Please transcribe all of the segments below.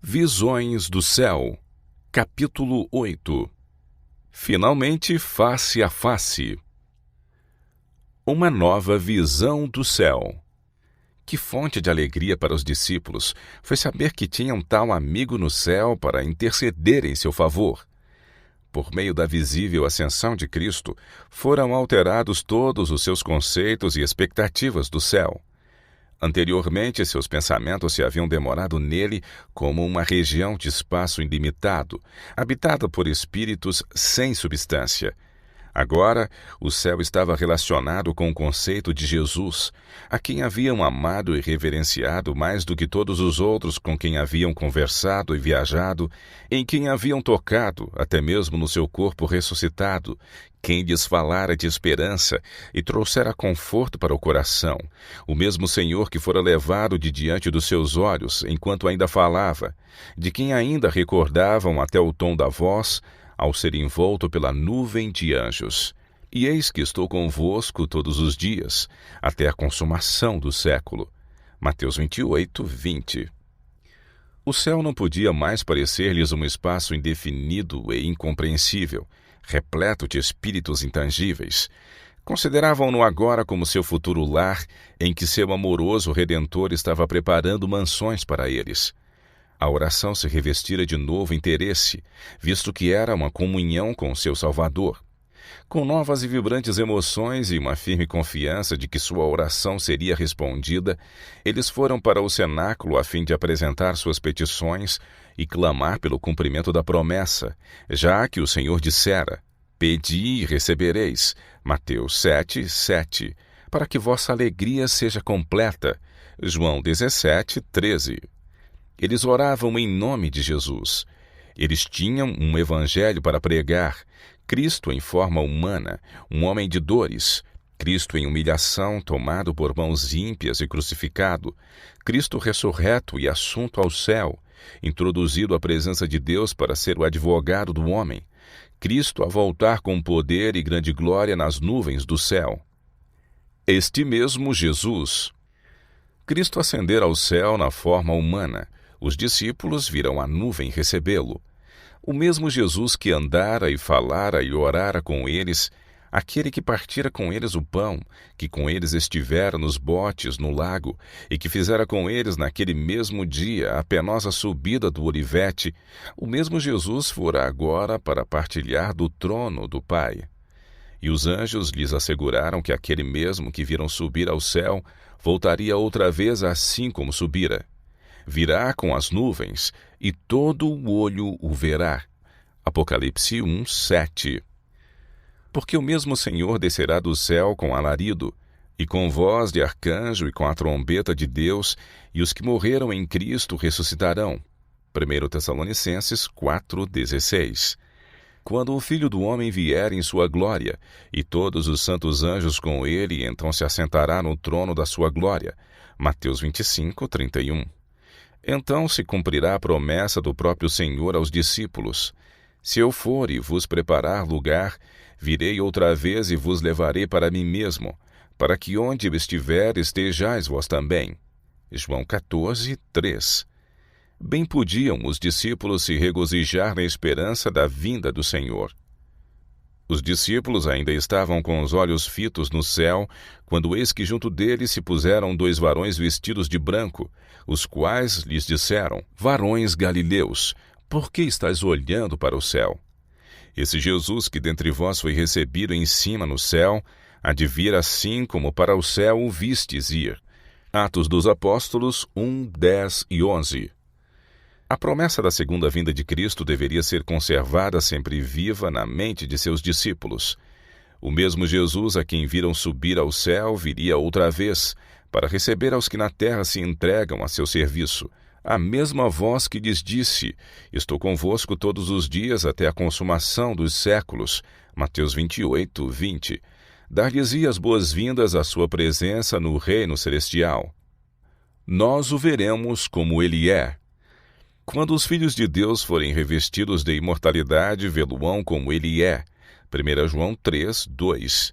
Visões do Céu, capítulo 8. Finalmente, face a face. Uma nova visão do céu. Que fonte de alegria para os discípulos foi saber que tinham tal amigo no céu para interceder em seu favor. Por meio da visível ascensão de Cristo, foram alterados todos os seus conceitos e expectativas do céu. Anteriormente, seus pensamentos se haviam demorado nele como uma região de espaço ilimitado, habitada por espíritos sem substância. Agora, o céu estava relacionado com o conceito de Jesus, a quem haviam amado e reverenciado mais do que todos os outros com quem haviam conversado e viajado, em quem haviam tocado, até mesmo no seu corpo ressuscitado, quem lhes falara de esperança e trouxera conforto para o coração, o mesmo Senhor que fora levado de diante dos seus olhos enquanto ainda falava, de quem ainda recordavam até o tom da voz, ao ser envolto pela nuvem de anjos. E eis que estou convosco todos os dias, até a consumação do século. Mateus 28, 20. O céu não podia mais parecer-lhes um espaço indefinido e incompreensível, repleto de espíritos intangíveis. Consideravam-no agora como seu futuro lar, em que seu amoroso Redentor estava preparando mansões para eles. A oração se revestira de novo interesse, visto que era uma comunhão com seu Salvador. Com novas e vibrantes emoções e uma firme confiança de que sua oração seria respondida, eles foram para o cenáculo a fim de apresentar suas petições e clamar pelo cumprimento da promessa, já que o Senhor dissera: Pedi e recebereis, Mateus 7, 7, para que vossa alegria seja completa, João 17, 13. Eles oravam em nome de Jesus. Eles tinham um evangelho para pregar, Cristo em forma humana, um homem de dores, Cristo em humilhação, tomado por mãos ímpias e crucificado, Cristo ressurreto e assunto ao céu, introduzido à presença de Deus para ser o advogado do homem, Cristo a voltar com poder e grande glória nas nuvens do céu. Este mesmo Jesus. Cristo ascender ao céu na forma humana. Os discípulos viram a nuvem recebê-lo. O mesmo Jesus que andara e falara e orara com eles, aquele que partira com eles o pão, que com eles estivera nos botes no lago, e que fizera com eles naquele mesmo dia a penosa subida do Olivete, o mesmo Jesus fora agora para partilhar do trono do Pai. E os anjos lhes asseguraram que aquele mesmo que viram subir ao céu voltaria outra vez assim como subira. Virá com as nuvens, e todo o olho o verá. Apocalipse 1, 7. Porque o mesmo Senhor descerá do céu com alarido, e com voz de arcanjo e com a trombeta de Deus, e os que morreram em Cristo ressuscitarão. 1 Tessalonicenses 4, 16. Quando o Filho do Homem vier em sua glória, e todos os santos anjos com ele, então se assentará no trono da sua glória. Mateus 25, 31. Então se cumprirá a promessa do próprio Senhor aos discípulos: Se eu for e vos preparar lugar, virei outra vez e vos levarei para mim mesmo, para que onde eu estiver estejais vós também. João 14, 3. Bem podiam os discípulos se regozijar na esperança da vinda do Senhor. Os discípulos ainda estavam com os olhos fitos no céu, quando eis que junto deles se puseram 2 varões vestidos de branco, os quais lhes disseram: Varões galileus, por que estáis olhando para o céu? Esse Jesus que dentre vós foi recebido em cima no céu, há de vir assim como para o céu o vistes ir. Atos dos Apóstolos 1, 10 e 11. A promessa da segunda vinda de Cristo deveria ser conservada sempre viva na mente de seus discípulos. O mesmo Jesus a quem viram subir ao céu viria outra vez, para receber aos que na terra se entregam a seu serviço. A mesma voz que lhes disse: Estou convosco todos os dias até a consumação dos séculos. Mateus 28, 20. Dar-lhes-ia as boas-vindas à sua presença no reino celestial. Nós o veremos como ele é. Quando os filhos de Deus forem revestidos de imortalidade, vê-lo-ão como ele é. 1 João 3, 2.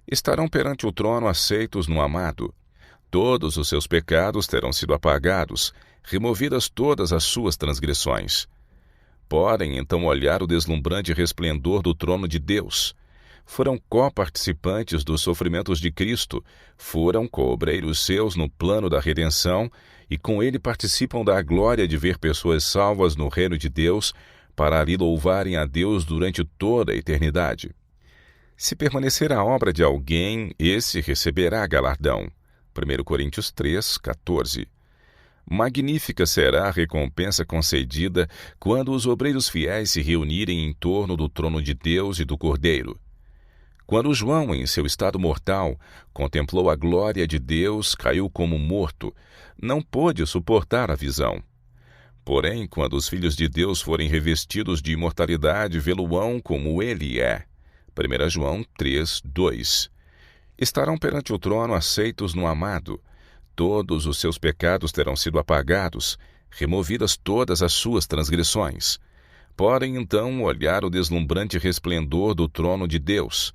Estarão perante o trono aceitos no amado. Todos os seus pecados terão sido apagados, removidas todas as suas transgressões. Podem então olhar o deslumbrante resplendor do trono de Deus. Foram coparticipantes dos sofrimentos de Cristo, foram coobreiros seus no plano da redenção e com ele participam da glória de ver pessoas salvas no reino de Deus, para ali louvarem a Deus durante toda a eternidade. Se permanecer a obra de alguém, esse receberá galardão. 1 Coríntios 3, 14. Magnífica será a recompensa concedida quando os obreiros fiéis se reunirem em torno do trono de Deus e do Cordeiro. Quando João, em seu estado mortal, contemplou a glória de Deus, caiu como morto, não pôde suportar a visão. Porém, quando os filhos de Deus forem revestidos de imortalidade, vê-lo-ão como ele é. 1 João 3, 2. Estarão perante o trono aceitos no amado. Todos os seus pecados terão sido apagados, removidas todas as suas transgressões. Podem então olhar o deslumbrante resplendor do trono de Deus.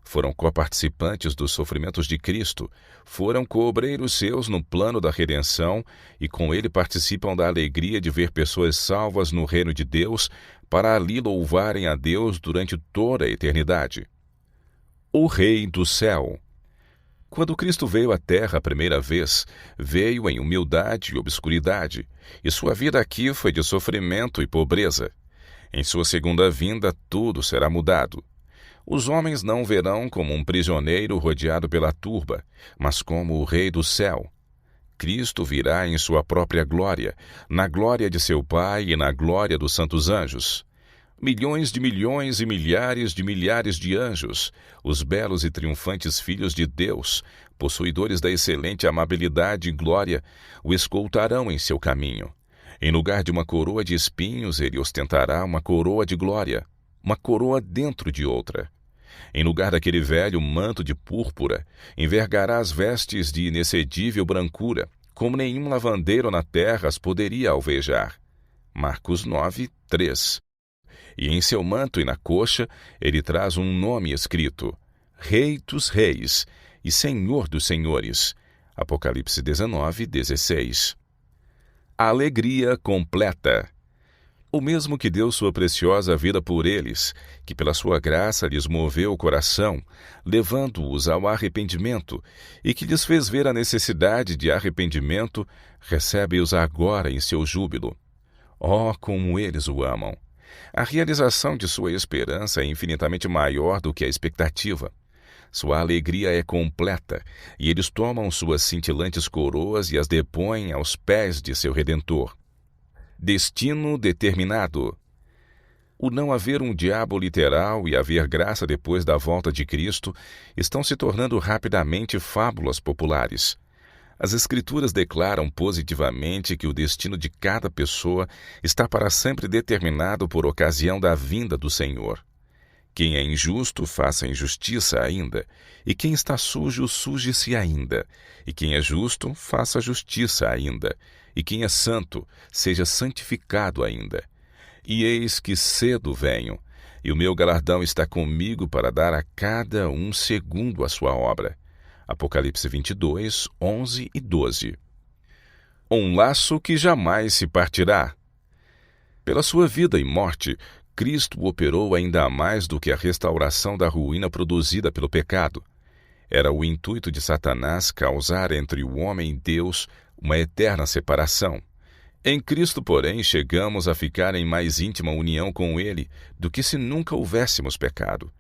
Foram coparticipantes dos sofrimentos de Cristo, foram coobreiros seus no plano da redenção e com ele participam da alegria de ver pessoas salvas no reino de Deus, para ali louvarem a Deus durante toda a eternidade. O Rei do Céu. Quando Cristo veio à Terra a primeira vez, veio em humildade e obscuridade, e sua vida aqui foi de sofrimento e pobreza. Em sua segunda vinda, tudo será mudado. Os homens não o verão como um prisioneiro rodeado pela turba, mas como o Rei do Céu. Cristo virá em sua própria glória, na glória de seu Pai e na glória dos santos anjos. Milhões e milhares de anjos, os belos e triunfantes filhos de Deus, possuidores da excelente amabilidade e glória, o escoltarão em seu caminho. Em lugar de uma coroa de espinhos, ele ostentará uma coroa de glória, uma coroa dentro de outra. Em lugar daquele velho manto de púrpura, envergará as vestes de inexcedível brancura, como nenhum lavandeiro na terra as poderia alvejar. Marcos 9, 3. E em seu manto e na coxa, ele traz um nome escrito: Rei dos Reis e Senhor dos Senhores. Apocalipse 19, 16. A alegria completa. O mesmo que deu sua preciosa vida por eles, que pela sua graça lhes moveu o coração, levando-os ao arrependimento, e que lhes fez ver a necessidade de arrependimento, recebe-os agora em seu júbilo. Oh, como eles o amam! A realização de sua esperança é infinitamente maior do que a expectativa. Sua alegria é completa, e eles tomam suas cintilantes coroas e as depõem aos pés de seu Redentor. Destino determinado. O não haver um diabo literal e haver graça depois da volta de Cristo estão se tornando rapidamente fábulas populares. As Escrituras declaram positivamente que o destino de cada pessoa está para sempre determinado por ocasião da vinda do Senhor. Quem é injusto, faça injustiça ainda, e quem está sujo, suje-se ainda, e quem é justo, faça justiça ainda, e quem é santo, seja santificado ainda. E eis que cedo venho, e o meu galardão está comigo para dar a cada um segundo a sua obra. Apocalipse 22, 11 e 12. Um laço que jamais se partirá. Pela sua vida e morte, Cristo operou ainda mais do que a restauração da ruína produzida pelo pecado. Era o intuito de Satanás causar entre o homem e Deus uma eterna separação. Em Cristo, porém, chegamos a ficar em mais íntima união com Ele do que se nunca houvéssemos pecado.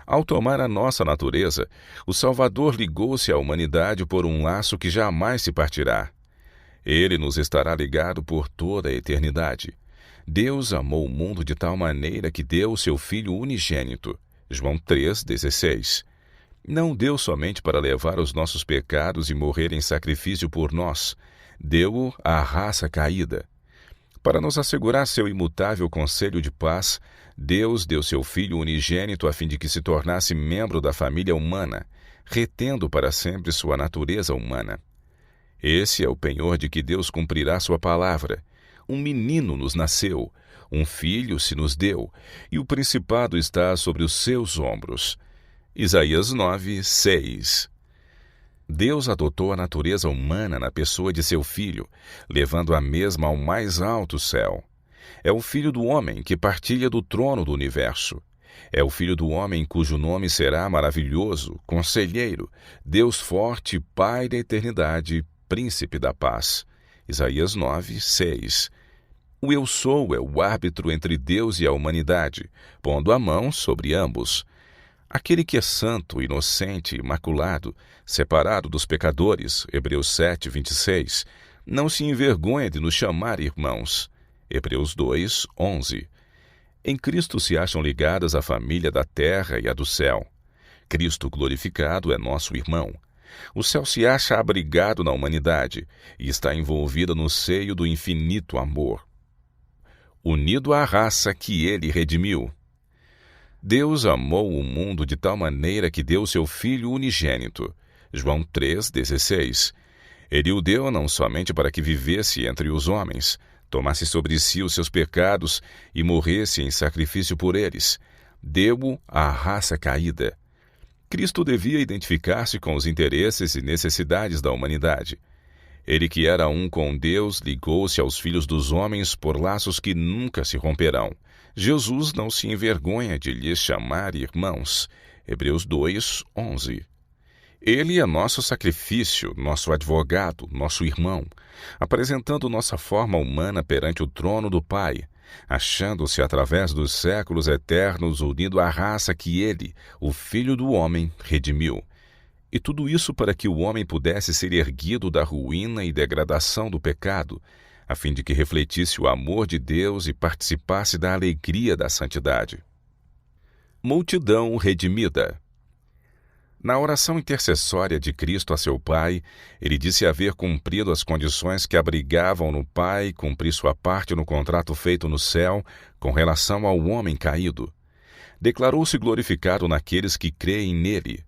Ao tomar a nossa natureza, o Salvador ligou-se à humanidade por um laço que jamais se partirá. Ele nos estará ligado por toda a eternidade. Deus amou o mundo de tal maneira que deu o seu Filho unigênito. João 3,16. Não deu somente para levar os nossos pecados e morrer em sacrifício por nós. Deu-o à raça caída. Para nos assegurar seu imutável conselho de paz, Deus deu seu Filho unigênito a fim de que se tornasse membro da família humana, retendo para sempre sua natureza humana. Esse é o penhor de que Deus cumprirá sua palavra. Um menino nos nasceu, um filho se nos deu, e o principado está sobre os seus ombros. Isaías 9, 6. Deus adotou a natureza humana na pessoa de seu Filho, levando a mesma ao mais alto céu. É o Filho do homem que partilha do trono do universo. É o Filho do homem cujo nome será maravilhoso, Conselheiro, Deus forte, Pai da eternidade, Príncipe da paz. Isaías 9, 6. O Eu Sou é o árbitro entre Deus e a humanidade, pondo a mão sobre ambos. Aquele que é santo, inocente, imaculado, separado dos pecadores, Hebreus 7, 26, não se envergonha de nos chamar irmãos, Hebreus 2, 11. Em Cristo se acham ligadas a família da terra e a do céu. Cristo glorificado é nosso irmão. O céu se acha abrigado na humanidade e está envolvida no seio do infinito amor, unido à raça que ele redimiu. Deus amou o mundo de tal maneira que deu seu Filho unigênito. João 3,16. Ele o deu não somente para que vivesse entre os homens, tomasse sobre si os seus pecados e morresse em sacrifício por eles. Deu-o à raça caída. Cristo devia identificar-se com os interesses e necessidades da humanidade. Ele que era um com Deus ligou-se aos filhos dos homens por laços que nunca se romperão. Jesus não se envergonha de lhes chamar irmãos. Hebreus 2, 11. Ele é nosso sacrifício, nosso advogado, nosso irmão, apresentando nossa forma humana perante o trono do Pai, achando-se através dos séculos eternos unido à raça que ele, o Filho do homem, redimiu. E tudo isso para que o homem pudesse ser erguido da ruína e degradação do pecado, a fim de que refletisse o amor de Deus e participasse da alegria da santidade. Multidão redimida. Na oração intercessória de Cristo a seu Pai, ele disse haver cumprido as condições que abrigavam no Pai cumprir sua parte no contrato feito no céu com relação ao homem caído. Declarou-se glorificado naqueles que creem nele.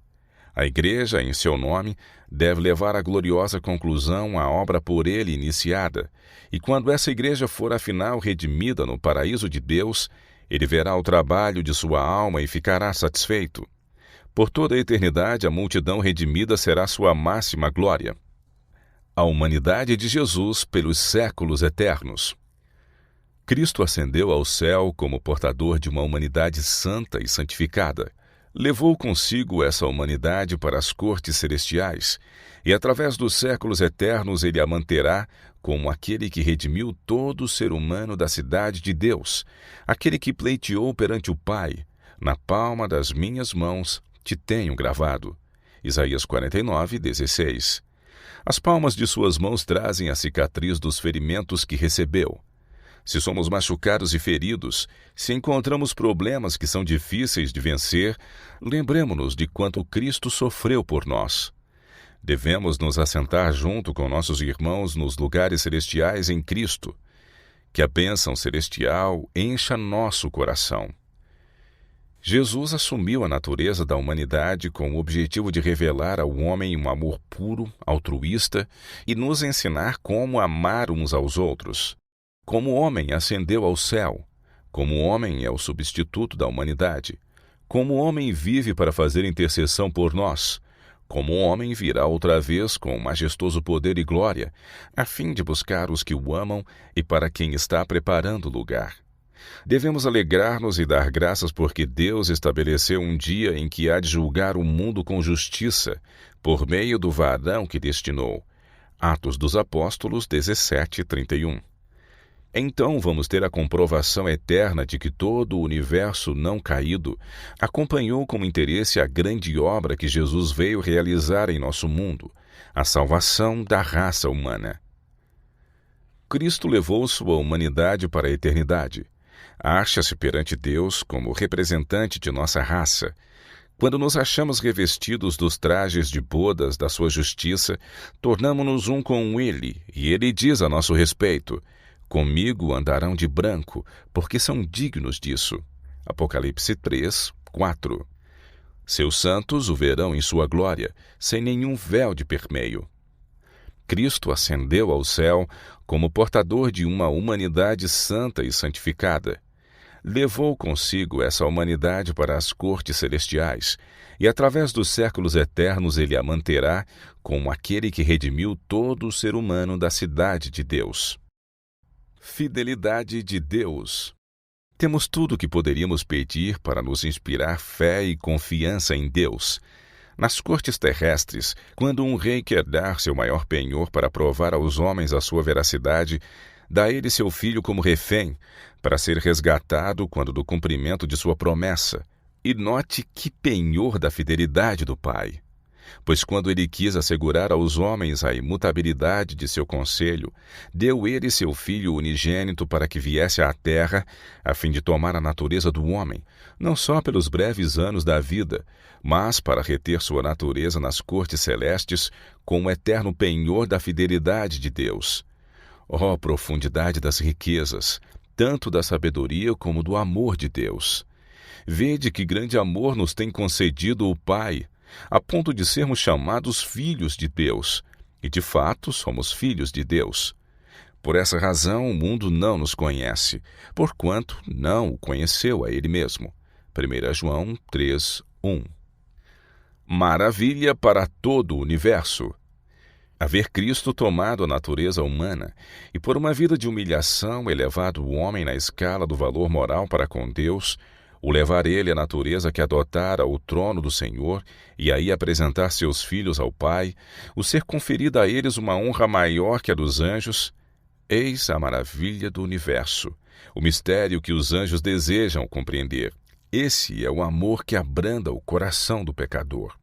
A Igreja, em seu nome, deve levar à gloriosa conclusão a obra por ele iniciada, e quando essa Igreja for afinal redimida no paraíso de Deus, ele verá o trabalho de sua alma e ficará satisfeito. Por toda a eternidade, a multidão redimida será sua máxima glória. A humanidade de Jesus pelos séculos eternos. Cristo ascendeu ao céu como portador de uma humanidade santa e santificada. Levou consigo essa humanidade para as cortes celestiais, e através dos séculos eternos ele a manterá como aquele que redimiu todo o ser humano da cidade de Deus, aquele que pleiteou perante o Pai: na palma das minhas mãos te tenho gravado. Isaías 49, 16. As palmas de suas mãos trazem a cicatriz dos ferimentos que recebeu. Se somos machucados e feridos, se encontramos problemas que são difíceis de vencer, lembremo-nos de quanto Cristo sofreu por nós. Devemos nos assentar junto com nossos irmãos nos lugares celestiais em Cristo. Que a bênção celestial encha nosso coração. Jesus assumiu a natureza da humanidade com o objetivo de revelar ao homem um amor puro, altruísta e nos ensinar como amar uns aos outros. Como homem ascendeu ao céu, como homem é o substituto da humanidade, como homem vive para fazer intercessão por nós, como homem virá outra vez com majestoso poder e glória, a fim de buscar os que o amam e para quem está preparando lugar. Devemos alegrar-nos e dar graças porque Deus estabeleceu um dia em que há de julgar o mundo com justiça, por meio do varão que destinou. Atos dos Apóstolos 17, 31. Então vamos ter a comprovação eterna de que todo o universo não caído acompanhou com interesse a grande obra que Jesus veio realizar em nosso mundo, a salvação da raça humana. Cristo levou sua humanidade para a eternidade. Acha-se perante Deus como representante de nossa raça. Quando nos achamos revestidos dos trajes de bodas da sua justiça, tornamo-nos um com ele, e ele diz a nosso respeito: comigo andarão de branco, porque são dignos disso. Apocalipse 3, 4. Seus santos o verão em sua glória, sem nenhum véu de permeio. Cristo ascendeu ao céu como portador de uma humanidade santa e santificada. levou consigo essa humanidade para as cortes celestiais, e através dos séculos eternos ele a manterá como aquele que redimiu todo o ser humano da cidade de Deus. Fidelidade de Deus. Temos tudo o que poderíamos pedir para nos inspirar fé e confiança em Deus. Nas cortes terrestres, quando um rei quer dar seu maior penhor para provar aos homens a sua veracidade, dá ele seu filho como refém, para ser resgatado quando do cumprimento de sua promessa. E note que penhor da fidelidade do Pai. Pois quando ele quis assegurar aos homens a imutabilidade de seu conselho, deu ele seu Filho unigênito para que viesse à terra, a fim de tomar a natureza do homem, não só pelos breves anos da vida, mas para reter sua natureza nas cortes celestes com o eterno penhor da fidelidade de Deus. Ó profundidade das riquezas, tanto da sabedoria como do amor de Deus! Vede que grande amor nos tem concedido o Pai, a ponto de sermos chamados filhos de Deus, e de fato somos filhos de Deus. Por essa razão o mundo não nos conhece, porquanto não o conheceu a Ele mesmo. 1 João 3:1. Maravilha para todo o universo. Haver Cristo tomado a natureza humana e por uma vida de humilhação elevado o homem na escala do valor moral para com Deus, o levar ele à natureza que adotara o trono do Senhor e aí apresentar seus filhos ao Pai, o ser conferida a eles uma honra maior que a dos anjos, eis a maravilha do universo, o mistério que os anjos desejam compreender. Esse é o amor que abranda o coração do pecador.